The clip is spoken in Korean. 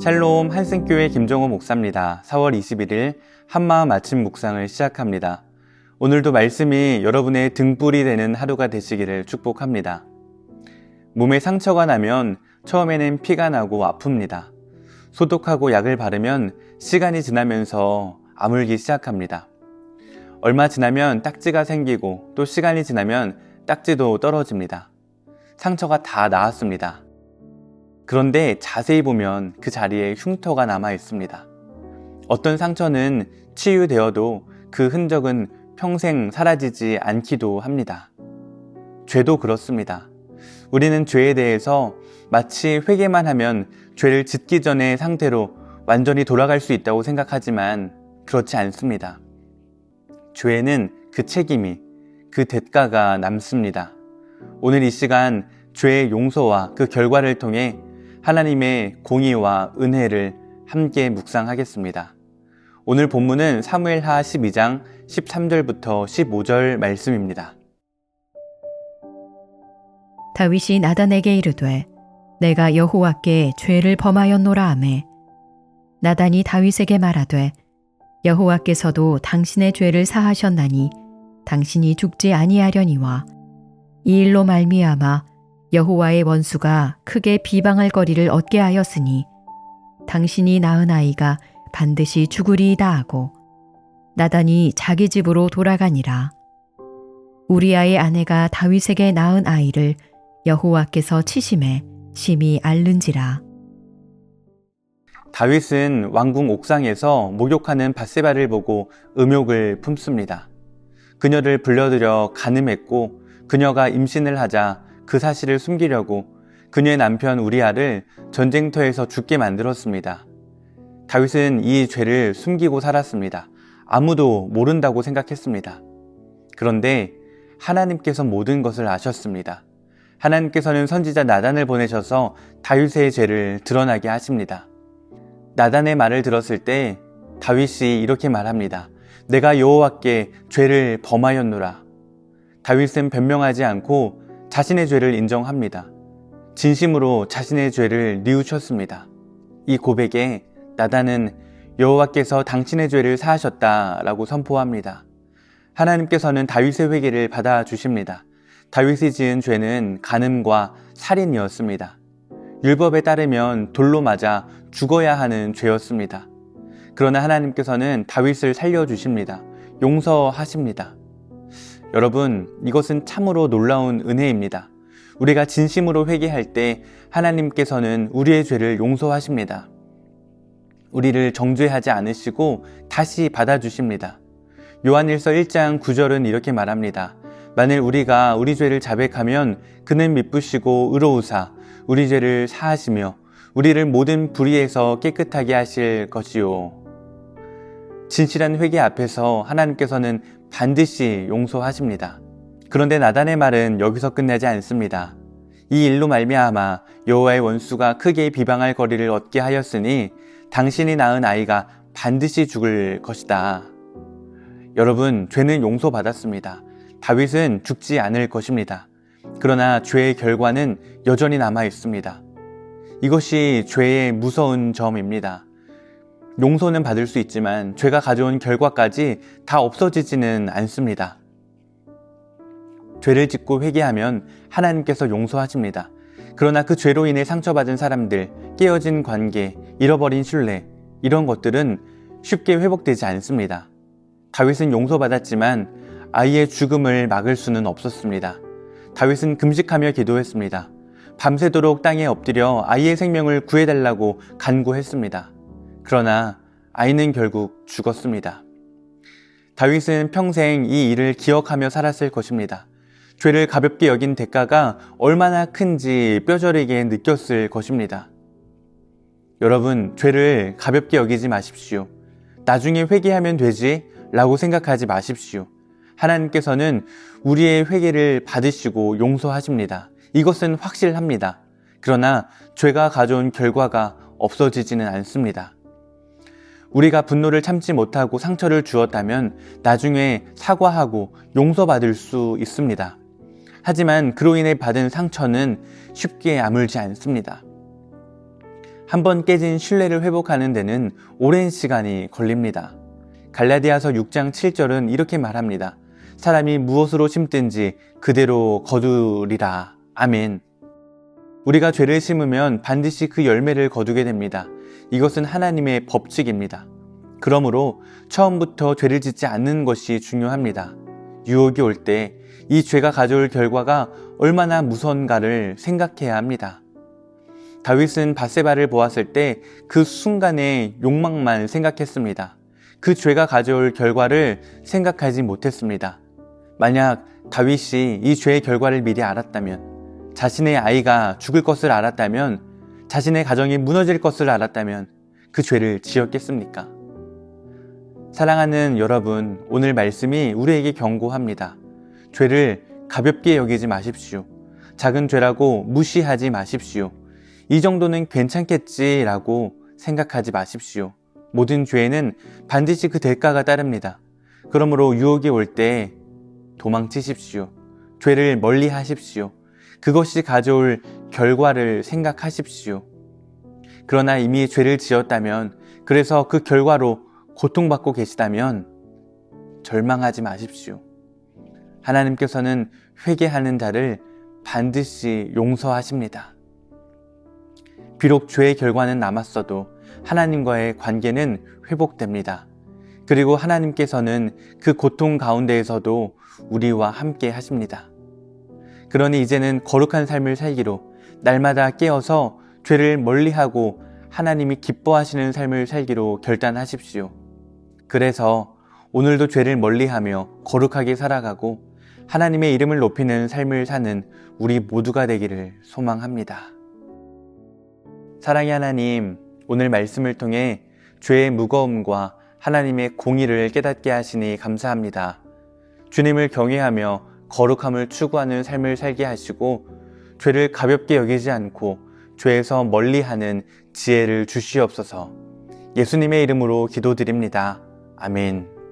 샬롬 한승교회 김정호 목사입니다. 4월 21일 한마음 아침 묵상을 시작합니다. 오늘도 말씀이 여러분의 등불이 되는 하루가 되시기를 축복합니다. 몸에 상처가 나면 처음에는 피가 나고 아픕니다. 소독하고 약을 바르면 시간이 지나면서 아물기 시작합니다. 얼마 지나면 딱지가 생기고 또 시간이 지나면 딱지도 떨어집니다. 상처가 다 나았습니다. 그런데 자세히 보면 그 자리에 흉터가 남아 있습니다. 어떤 상처는 치유되어도 그 흔적은 평생 사라지지 않기도 합니다. 죄도 그렇습니다. 우리는 죄에 대해서 마치 회개만 하면 죄를 짓기 전의 상태로 완전히 돌아갈 수 있다고 생각하지만 그렇지 않습니다. 죄에는 그 책임이, 그 대가가 남습니다. 오늘 이 시간 죄의 용서와 그 결과를 통해 하나님의 공의와 은혜를 함께 묵상하겠습니다. 오늘 본문은 사무엘하 12장 13절부터 15절 말씀입니다. 다윗이 나단에게 이르되 내가 여호와께 죄를 범하였노라 하매 나단이 다윗에게 말하되 여호와께서도 당신의 죄를 사하셨나니 당신이 죽지 아니하려니와 이 일로 말미암아 여호와의 원수가 크게 비방할 거리를 얻게 하였으니 당신이 낳은 아이가 반드시 죽으리이다 하고 나단이 자기 집으로 돌아가니라. 우리아의 아내가 다윗에게 낳은 아이를 여호와께서 치심해 심히 앓는지라. 다윗은 왕궁 옥상에서 목욕하는 밧세바를 보고 음욕을 품습니다. 그녀를 불러들여 간음했고 그녀가 임신을 하자 그 사실을 숨기려고 그녀의 남편 우리아를 전쟁터에서 죽게 만들었습니다. 다윗은 이 죄를 숨기고 살았습니다. 아무도 모른다고 생각했습니다. 그런데 하나님께서 모든 것을 아셨습니다. 하나님께서는 선지자 나단을 보내셔서 다윗의 죄를 드러나게 하십니다. 나단의 말을 들었을 때 다윗이 이렇게 말합니다. 내가 여호와께 죄를 범하였노라. 다윗은 변명하지 않고 자신의 죄를 인정합니다. 진심으로 자신의 죄를 뉘우쳤습니다. 이 고백에 나단은 여호와께서 당신의 죄를 사하셨다라고 선포합니다. 하나님께서는 다윗의 회개를 받아주십니다. 다윗이 지은 죄는 간음과 살인이었습니다. 율법에 따르면 돌로 맞아 죽어야 하는 죄였습니다. 그러나 하나님께서는 다윗을 살려주십니다. 용서하십니다. 여러분, 이것은 참으로 놀라운 은혜입니다. 우리가 진심으로 회개할 때 하나님께서는 우리의 죄를 용서하십니다. 우리를 정죄하지 않으시고 다시 받아주십니다. 요한일서 1장 9절은 이렇게 말합니다. 만일 우리가 우리 죄를 자백하면 그는 미쁘시고 의로우사 우리 죄를 사하시며 우리를 모든 불의에서 깨끗하게 하실 것이요. 진실한 회개 앞에서 하나님께서는 반드시 용서하십니다. 그런데 나단의 말은 여기서 끝나지 않습니다. 이 일로 말미암아 여호와의 원수가 크게 비방할 거리를 얻게 하였으니 당신이 낳은 아이가 반드시 죽을 것이다. 여러분, 죄는 용서받았습니다. 다윗은 죽지 않을 것입니다. 그러나 죄의 결과는 여전히 남아 있습니다. 이것이 죄의 무서운 점입니다. 용서는 받을 수 있지만 죄가 가져온 결과까지 다 없어지지는 않습니다. 죄를 짓고 회개하면 하나님께서 용서하십니다. 그러나 그 죄로 인해 상처받은 사람들, 깨어진 관계, 잃어버린 신뢰, 이런 것들은 쉽게 회복되지 않습니다. 다윗은 용서받았지만 아이의 죽음을 막을 수는 없었습니다. 다윗은 금식하며 기도했습니다. 밤새도록 땅에 엎드려 아이의 생명을 구해달라고 간구했습니다. 그러나 아이는 결국 죽었습니다. 다윗은 평생 이 일을 기억하며 살았을 것입니다. 죄를 가볍게 여긴 대가가 얼마나 큰지 뼈저리게 느꼈을 것입니다. 여러분, 죄를 가볍게 여기지 마십시오. 나중에 회개하면 되지 라고 생각하지 마십시오. 하나님께서는 우리의 회개를 받으시고 용서하십니다. 이것은 확실합니다. 그러나 죄가 가져온 결과가 없어지지는 않습니다. 우리가 분노를 참지 못하고 상처를 주었다면 나중에 사과하고 용서받을 수 있습니다. 하지만 그로 인해 받은 상처는 쉽게 아물지 않습니다. 한번 깨진 신뢰를 회복하는 데는 오랜 시간이 걸립니다. 갈라디아서 6장 7절은 이렇게 말합니다. 사람이 무엇으로 심든지 그대로 거두리라. 아멘. 우리가 죄를 심으면 반드시 그 열매를 거두게 됩니다. 이것은 하나님의 법칙입니다. 그러므로 처음부터 죄를 짓지 않는 것이 중요합니다. 유혹이 올 때 이 죄가 가져올 결과가 얼마나 무서운가를 생각해야 합니다. 다윗은 밧세바를 보았을 때 그 순간의 욕망만 생각했습니다. 그 죄가 가져올 결과를 생각하지 못했습니다. 만약 다윗이 이 죄의 결과를 미리 알았다면, 자신의 아이가 죽을 것을 알았다면, 자신의 가정이 무너질 것을 알았다면 그 죄를 지었겠습니까? 사랑하는 여러분, 오늘 말씀이 우리에게 경고합니다. 죄를 가볍게 여기지 마십시오. 작은 죄라고 무시하지 마십시오. 이 정도는 괜찮겠지라고 생각하지 마십시오. 모든 죄에는 반드시 그 대가가 따릅니다. 그러므로 유혹이 올 때 도망치십시오. 죄를 멀리 하십시오. 그것이 가져올 결과를 생각하십시오. 그러나 이미 죄를 지었다면, 그래서 그 결과로 고통받고 계시다면 절망하지 마십시오. 하나님께서는 회개하는 자를 반드시 용서하십니다. 비록 죄의 결과는 남았어도 하나님과의 관계는 회복됩니다. 그리고 하나님께서는 그 고통 가운데에서도 우리와 함께 하십니다. 그러니 이제는 거룩한 삶을 살기로, 날마다 깨어서 죄를 멀리하고 하나님이 기뻐하시는 삶을 살기로 결단하십시오. 그래서 오늘도 죄를 멀리하며 거룩하게 살아가고 하나님의 이름을 높이는 삶을 사는 우리 모두가 되기를 소망합니다. 사랑의 하나님, 오늘 말씀을 통해 죄의 무거움과 하나님의 공의를 깨닫게 하시니 감사합니다. 주님을 경외하며 거룩함을 추구하는 삶을 살게 하시고 죄를 가볍게 여기지 않고 죄에서 멀리하는 지혜를 주시옵소서. 예수님의 이름으로 기도드립니다. 아멘.